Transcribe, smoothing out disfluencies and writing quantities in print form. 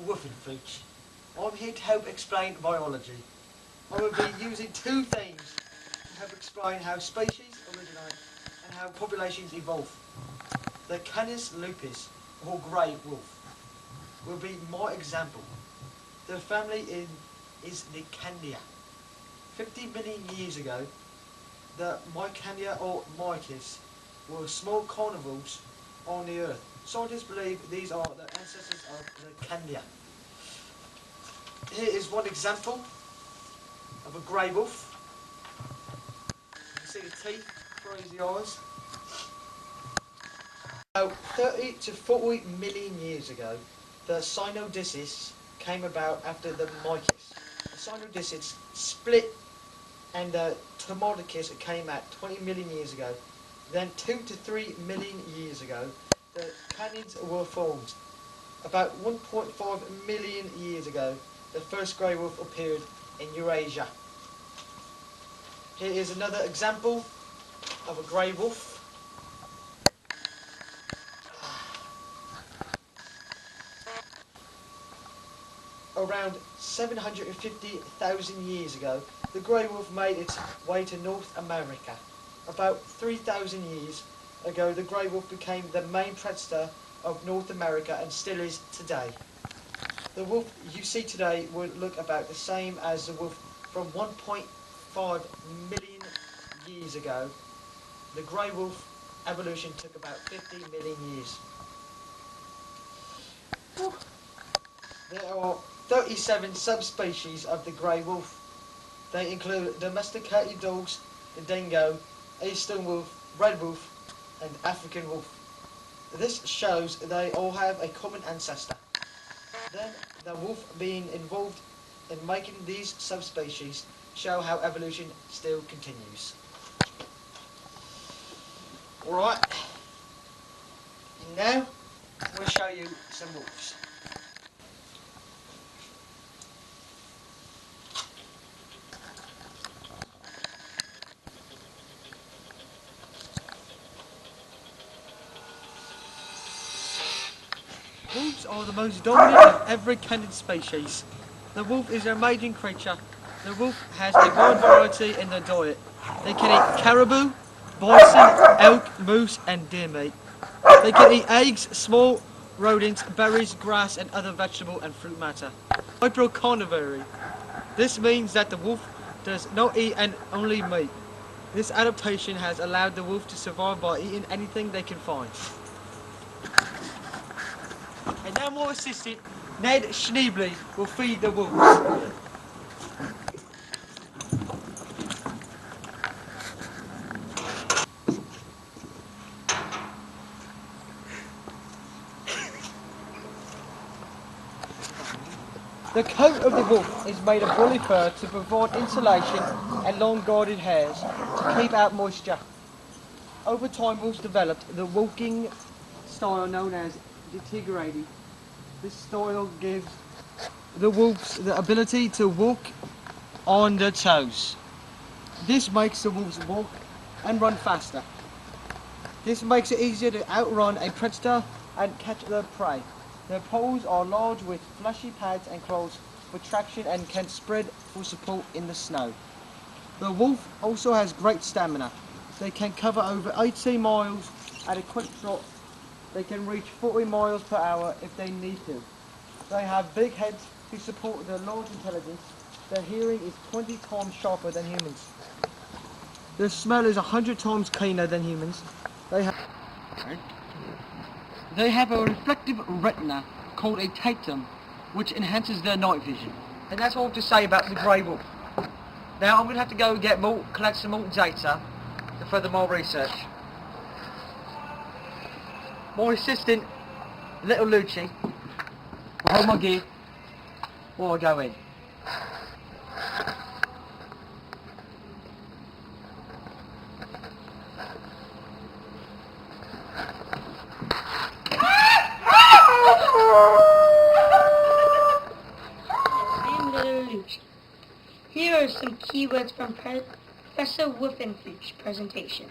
Wolfenfish. I'm here to help explain biology. I will be using two themes to help explain how species originate and how populations evolve. The Canis lupus, or grey wolf, will be my example. The family is the Candia. 50 million years ago, the Mycania or Mycus were small carnivores on the earth. Scientists believe these are the ancestors of the Candia. Here is one example of a grey wolf. You can see the teeth, crazy eyes. About 30 to 40 million years ago, the Synodicys came about after the Mycus. The Synodicys split and the Tomodicus came out 20 million years ago. Then 2 to 3 million years ago, the canids were formed. About 1.5 million years ago, the first grey wolf appeared in Eurasia. Here is another example of a grey wolf. Around 750,000 years ago, the grey wolf made its way to North America. About 3,000 years ago, the grey wolf became the main predator of North America and still is today. The wolf you see today would look about the same as the wolf from 1.5 million years ago. The grey wolf evolution took about 50 million years. There are 37 subspecies of the grey wolf. They include domesticated dogs, the dingo, eastern wolf, red wolf, and African wolf. This shows they all have a common ancestor. Then the wolf being involved in making these subspecies show how evolution still continues. Alright, and now we'll show you some wolves. Wolves are the most dominant of every canid species. The wolf is a mating creature. The wolf has a wide variety in their diet. They can eat caribou, bison, elk, moose and deer meat. They can eat eggs, small rodents, berries, grass and other vegetable and fruit matter. Hypercarnivory. This means that the wolf does not eat and only meat. This adaptation has allowed the wolf to survive by eating anything they can find. And now my assistant, Ned Schneebly, will feed the wolves. The coat of the wolf is made of woolly fur to provide insulation and long guarded hairs to keep out moisture. Over time, wolves developed the walking style known as ditigrading. This style gives the wolves the ability to walk on their toes. This makes the wolves walk and run faster. This makes it easier to outrun a predator and catch their prey. Their paws are large with fleshy pads and claws for traction and can spread for support in the snow. The wolf also has great stamina. They can cover over 18 miles at a quick trot. They can reach 40 miles per hour if they need to. They have big heads to support their large intelligence. Their hearing is 20 times sharper than humans. Their smell is 100 times cleaner than humans. They have a reflective retina called a tatum, which enhances their night vision. And that's all I have to say about the grey wolf. Now I'm going to have to go and collect some more data to further more research. My assistant, little Lucci, will hold my gear while I go in. I'm little Lucci. Here are some keywords from Professor Wolfenfich's presentation.